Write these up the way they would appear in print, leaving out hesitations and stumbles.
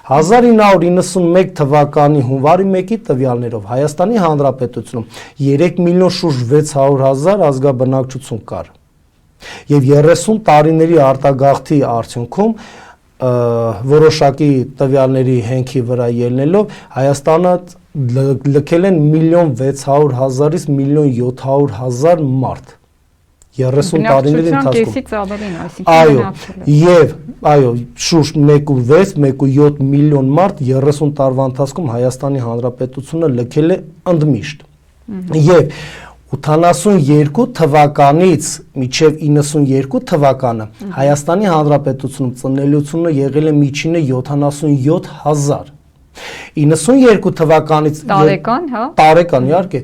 1991 թվականի հունվարի 1-ի տվյալներով Հայաստանի Հանրապետությունում 3 միլիոն շուրջ 600,000 ազգաբնակչություն կար։ Եվ 30 տարիների արտագաղթի արդյունքում որոշակի տվյալների հենքի վրա ելնելով Հայաստանը լքել են 1,600,000-ից 1,700,000 մարդ 30 տարիների ընթացքում։ Այո, շուրջ 1.6, 1.7 միլիոն մարդ 30 տարվա ընթացքում Հայաստանի Հանրապետությունը լքել է ընդմիշտ։ Եվ 82 թվականից մինչև 92 թվականը Հայաստանի Հանրապետությունում ծնելիությունը եղել է միջինը 77,000։ 92 թվականից տարեկան իհարկե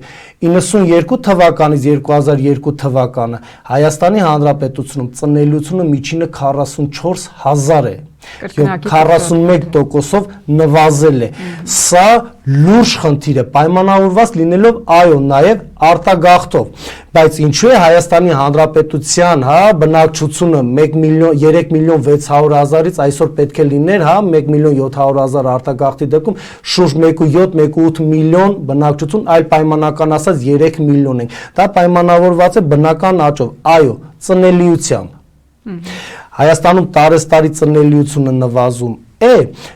92 թվականից 2002 թվականը Հայաստանի Հանրապետությունում ծնելիությունը միջինը 44,000 է, 41%-ով նվազել է։ Սա լուրջ խնդիր է, պայմանավորված լինելով այո նաև արտագաղթով, բայց ինչու է Հայաստանի Հանրապետության բնակչությունը 3 միլիոն 600,000-ից այսօր պետք է լիներ 1 միլիոն 700,000 արտագաղթի դեպքում շուրջ 1.7-1.8 միլիոն բնակչություն, այլ պայմանական ասած 3 միլիոն ենք։ Դա պայմանավորված է բնական աճով, այո, ծնելիությամբ։ Հայաստանում տարեստարի ծնելիությունը նվազում է,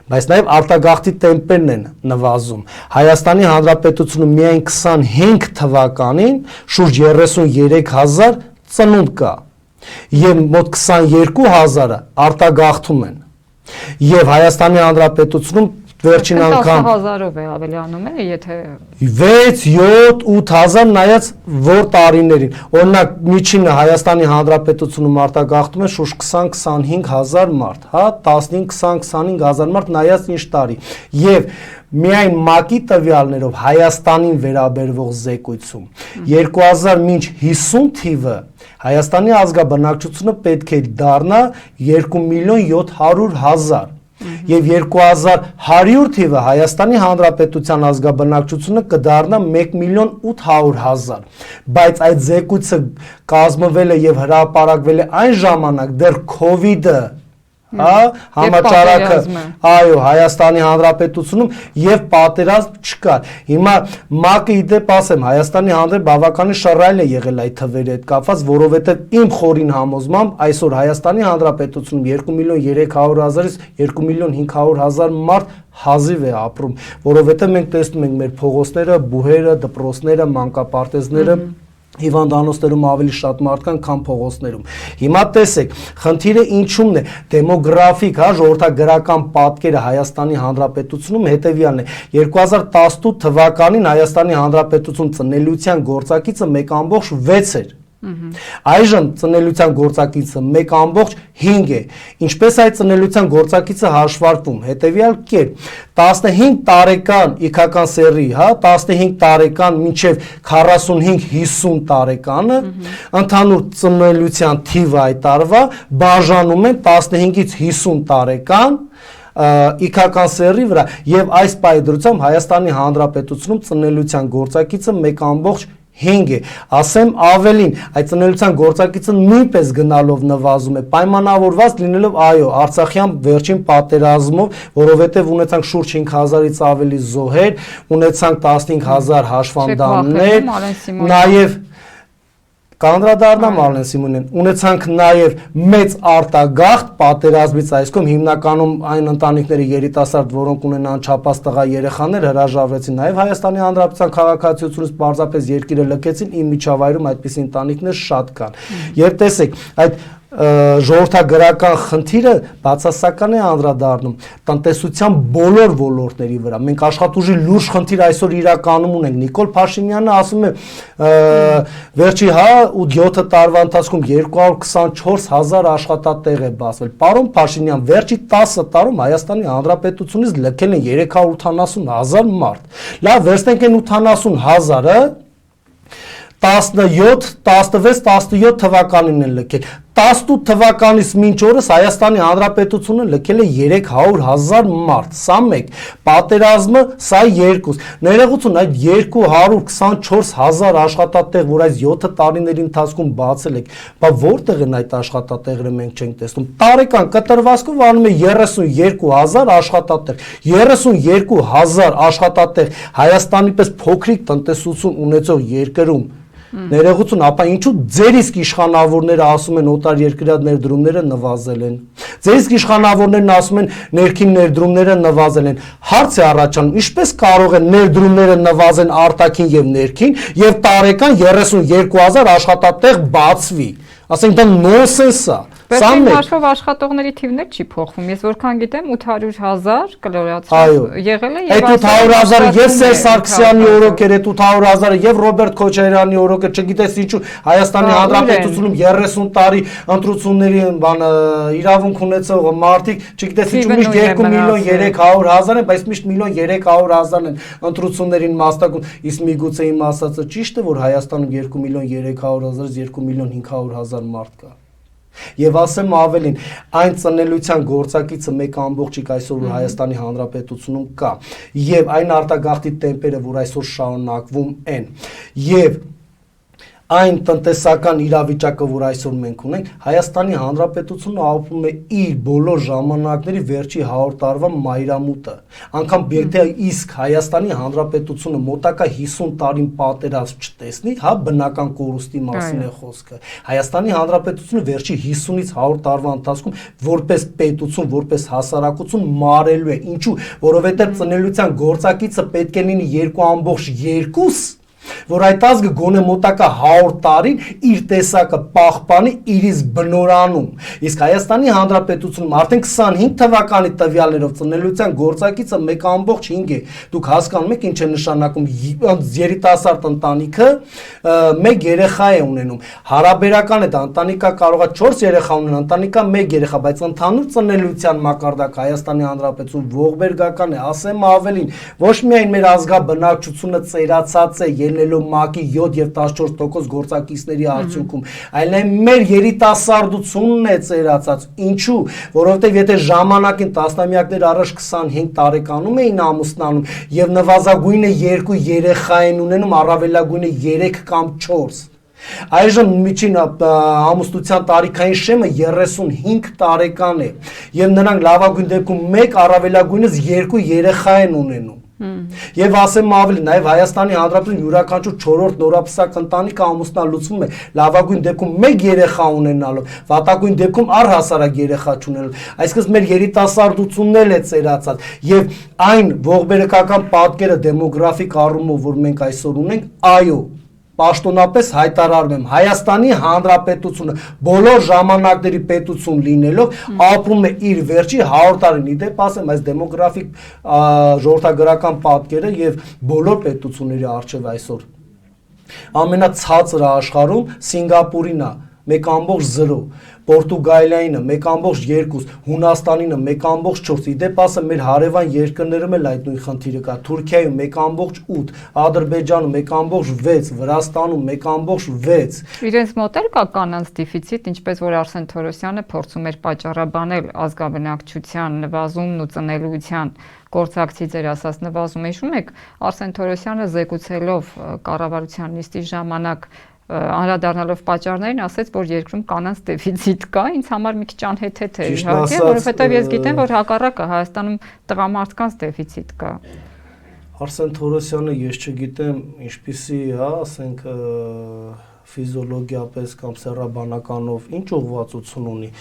բայց նաև արտագաղթի տեմպերն են նվազում։ Հայաստանի Հանրապետությունում միայն 25 թվականին շուրջ 33,000 ծնունդ կա եւ մոտ 22,000-ը արտագաղթում են։ Եվ Հայաստանի Հանրապետությունում վերջին անգամ 10,000-ով է ավելանում է, եթե 6, 7, 8,000 նայած որ տարիներին։ Օրինակ միջինը Հայաստանի Հանրապետությունում արտագաղթում է շուրջ 20-25,000 մարդ, 15-20-25,000 մարդ նայած ինչ տարի։ Եվ միայն ՄԱԿ-ի տվյալներով Հայաստանին վերաբերվող զեկույցում 2000 մինչ 50 թիվը Հայաստանի ազգաբնակչությունը պետք է դառնա 2,700,000 Եվ 2100 թիվը Հայաստանի Հանրապետության ազգաբնակչությունը կդառնա 1,800,000 Բայց այդ զեկույցը կազմվել է եւ հրապարակվել է այն ժամանակ դեռ COVID-ը համաճարակը այո Հայաստանի Հանրապետությունում եւ պատերազմ չկար։ Հիմա ՄԱԿ-ը իդեպ ասեմ Հայաստանի հանդեպ բավականին շռայլ է եղել այդ թվերի հետ կապված, որովհետեւ իմ խորին համոզմամբ այսօր Հայաստանի Հանրապետությունում 2,300,000-ից 2,500,000 մարդ հազիվ է ապրում, որովհետեւ մենք տեսնում ենք մեր փողոցները, բուհերը, դպրոցները, մանկապարտեզները հիվանդանոցներում ավելի շատ մարդ կան, քան փողոցներում։ Հիմա տեսեք, խնդիրը ինչումն է, դեմոգրաֆիկ, ժողովրդագրական պատկերը Հայաստանի Հանրապետությունում հետևյալն է։ 2018 թվականին Հայաստանի Հանրապետությունում ծնելիության գործակիցը 1.6 էր։ Այժմ ծնելիության գործակիցը 1.5 է։ Ինչպես այդ ծնելիության գործակիցը հաշվարկվում, հետևյալ կերպ 15 տարեկան իքական սեռի, 15 տարեկան մինչև 45-50 տարեկանը ընդհանուր ծնելիության թիվը այդ տարվա բաժանում են 15-ից 50 տարեկան իքական սեռի վրա եւ այս պայդրությամբ Հայաստանի Հանրապետությունում ծնելիության գործակիցը 1.5 է, ասեմ ավելին, այդ ծնելիության գործակիցը նույնպես գնալով նվազում է, պայմանավորված լինելով այո, Արցախյան վերջին պատերազմով, որովհետև ունեցանք շուրջ 5000-ից ավելի զոհեր, ունեցանք 15000 հաշվանդամներ, նաև Կանդրադառնամ Արլեն Սիմոնյան, ունեցանք նաև մեծ արտագաղթ պատերազմից այսքան հիմնականում այն ընտանիքների երիտասարդ, որոնք ունեն անչափահաս տղա երեխաներ, հրաժարվեցին նաև Հայաստանի Հանրապետության քաղաքացիությունից պարզապես երկիրը լքեցին, իմ միջավայրում այդպիսի ընտանիքներ շատ կան։ Եվ տեսեք, այդ ժողովրդագրական խնդիրը բացասական է անդրադառնում տնտեսության բոլոր ոլորտների վրա։ Մենք աշխատուժի լուրջ խնդիր այսօր իրականում ունենք։ Նիկոլ Փաշինյանը ասում է վերջի 7 տարվա ընթացքում 224,000 աշխատատեղ է բացվել։ Պարոն Փաշինյան, վերջի 10 տարում Հայաստանի Հանրապետությունից լքել են 380,000 մարդ։ Լավ, վերցնենք այն 80,000-ը 17 թվականին են լքել, 18 թվականից մինչ օրս Հայաստանի Հանրապետությունը լքել է 300,000 մարդ, սա մեկ, պատերազմը սա երկուս, ներողություն այդ 224,000 աշխատատեղ, որ այս 7 տարիների ընթացքում բացել եք, բա որտեղ են այդ աշխատատեղերը մենք չենք տեսնում, տարեկան կտրվածքով անում է 32,000 աշխատատեղ, 32,000 աշխատատեղ Հայաստանի պես փոքրիկ տնտեսություն ունեցող երկրում, ներողություն, ապա ինչու ձեր իսկ իշխանավորները ասում են օտար երկրյա ներդրումները նվազել են։ Ձեր իսկ իշխանավորներն ասում են ներքին ներդրումները նվազել են։ Հարց է առաջանում, ինչպես կարող են ներդրումները նվազեն արտաքին եւ ներքին եւ տարեկան 32,000 աշխատատեղ բացվի։ Ասենք դա նոնսենս է։ Սա Բայց հաշվով աշխատողների թիվն չի փոխվում։ Ես որքան գիտեմ 800,000 կլորացած եղել է եւ 800,000 եւ Սերժ Սարգսյանի օրոք էր, 800,000 եւ Ռոբերտ Քոչարյանի օրոք, չգիտես ինչու Հայաստանի Հանրապետությունում 30 տարի ընտրությունների իրավունք ունեցող մարդիկ, չգիտես ինչու միշտ 2,300,000 են, բայց միշտ 1,300,000 են ընտրություններին մասնակցում։ Իսկ միգուցե իմ ասածը ճիշտ է, որ Հայաստանում 2,300,000-ից 2,500,000 մարդ կա։ Եվ ասեմ ավելին, այն ծնելիության գործակիցը մեկ ամբողջիկ այսօր որ Հայաստանի Հանրապետությունում կա, եւ այն արտագաղթի տեմպերը, որ այսօր շարունակվում են, եւ այն տնտեսական իրավիճակը, որ այսօր մենք ունենք, Հայաստանի Հանրապետությունը ապրում է իր բոլոր ժամանակների վերջի 100 տարվա մայրամուտը։ Անկամ եթե իսկ Հայաստանի Հանրապետությունը մոտակա 50 տարին պատերազմ չտեսնի, հա բնական կորուստի մասին է խոսքը։ Հայաստանի Հանրապետությունը վերջի 50-ից 100 տարվա ընթացքում որպես պետություն, որպես հասարակություն մարելու է։ Ինչու՞, որովհետև ծնելիության գործակիցը պետք է լինի 2,2, որ այդ ազգը գոնե մոտակա 100 տարին իր տեսակը պահպանի իր իսկ բնորանում։ Իսկ Հայաստանի Հանրապետությունում արդեն 25 թվականի տվյալներով ծնելիության գործակիցը 1,5 է։ Դուք հասկանում եք ինչ է նշանակում երիտասարդ ընտանիքը 1 երեխա է ունենում։ Հարաբերական է դա ընտանիքա կարող է 4 երեխա ունենալ, ընտանիքա 1 երեխա, բայց ընդհանուր ծնելիության մակարդակը Հայաստանի Հանրապետությունում ողբերգական է, ասեմ ավելին, ոչ միայն մեր ազգաբնակչությունը ծերացած է ելնելով ՄԱԿ-ի 7 եւ 14% գործակիցների արդյունքում, այլ մեր երիտասարդությունն է ծերացած։ Ինչու? Որովհետեւ եթե ժամանակին տասնամյակներ առաջ 25 տարեկանում էին ամուսնանում եւ նվազագույնը 2 երեխա են ունենում, առավելագույնը 3 կամ 4, այժմ միջին ամուսնության տարիքային շեմը 35 տարեկան է եւ նրանք լավագույն դեպքում 1, առավելագույնս 2 երեխա են ունենում։ Եվ ասեմ ավելի, նաև Հայաստանի Հանրապետությունում յուրաքանչյուր 4-րդ նորապսակ ընտանիքը ամուսնալուծվում է լավագույն դեպքում 1 երեխա ունենալով, վատագույն դեպքում առհասարակ երեխա չունենալով։ Այսինքն մեր երիտասարդությունն էլ է ծերացած եւ այն ողբերգական պատկերը դեմոգրաֆիկ առումով, որ մենք այսօր ունենք, այո, պաշտոնապես հայտարարում եմ, Հայաստանի Հանրապետությունը բոլոր ժամանակների պետություն լինելով ապրում է իր վերջի 100 տարին։ Իդեպ ասեմ, այս դեմոգրաֆիկ ժողովրդագրական պատկերը եւ բոլոր պետությունների արժեվ այսօր ամենացածրը աշխարհում Սինգապուրին է 1,0, Պորտուգալիայինը 1,2, Հունաստանինը 1,4, իդեպ ասեմ մեր հարևան երկրներում էլ այդ նույն խնդիրը կա, Թուրքիայում 1,8, Ադրբեջանում 1,6, Վրաստանում 1,6։ Իրենց մոտ էլ կա կանանց դեֆիցիտ, ինչպես որ Արսեն Թորոսյանը փորձում էր պատճառաբանել ազգաբնակչության նվազումն ու ծնելիության գործակցի ձեր ասած նվազումը։ Հիշում եք Արսեն Թորոսյանը զեկուցելով կառավարության նիստի ժամանակ անդրադառնալով պատճառներին ասաց, որ երկրում կանանց դեֆիցիտ կա, ինձ համար մի քիչ անհեթեթ է իհարկե, որովհետև ես գիտեմ, որ հակառակը Հայաստանում տղամարդկանց դեֆիցիտ կա։ Արսեն Թորոսյանը ես չգիտեմ ինչպիսի, հա, ասենք ֆիզիոլոգիապես կամ սեռաբանականով ինչ ուղղվածություն ունի,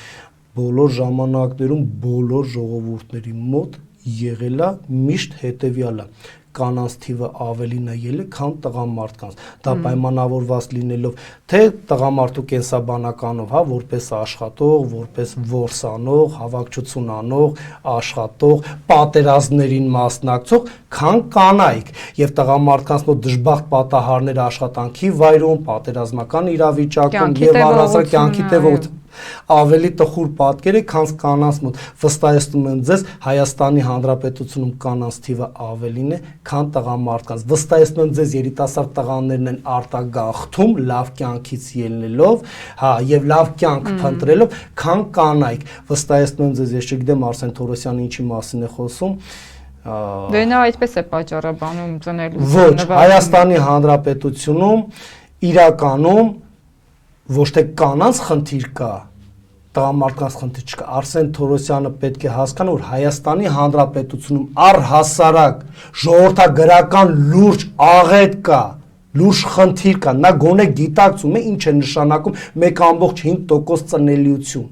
բոլոր ժամանակներում բոլոր ժողովուրդների մոտ եղել է միշտ հետևյալը. կանանց թիվը ավելին է ելել, քան տղամարդկանց։ Դա պայմանավորված լինելով թե տղամարդու կենսաբանականով, հա, որպես աշխատող, որպես որսանող, հավաքչություն անող, աշխատող, պատերազմներին մասնակցող, քան կանայք։ Եվ տղամարդկանց մոտ դժբախտ պատահարները աշխատանքի վայրում, պատերազմական իրավիճակում եւ առհասարակ կյանքի տևողություն։ Ավելի տխուր պատկեր է, քան կանանց մոտ։ Վստահեցնում եմ ձեզ, Հայաստանի Հանրապետությունում կանանց թիվը ավելին է, քան տղամարդկանց։ Վստահեցնում եմ ձեզ, երիտասարդ տղաներն են արտագաղթում լավ կյանքից ելնելով, հա, եւ լավ կյանք փնտրելով, քան կանայք։ Վստահեցնում եմ ձեզ, ես չգիտեմ Արսեն Թորոսյանը ինչի մասին է խոսում։ Դե նա այդպես է պատճառաբանում ծնելու։ Ոչ, Հայաստանի Հանրապետությունում իրականում ոչ թե կանանց խնդիր կա, տղամարդկանց խնդիր չկա։ Արսեն Թորոսյանը պետք է հասկանա, որ Հայաստանի Հանրապետությունում առհասարակ ժողովրդագրական լուրջ աղետ կա, լուրջ խնդիր կա, նա գոնե գիտակցում է ինչ է նշանակում 1.5% ծնելիություն։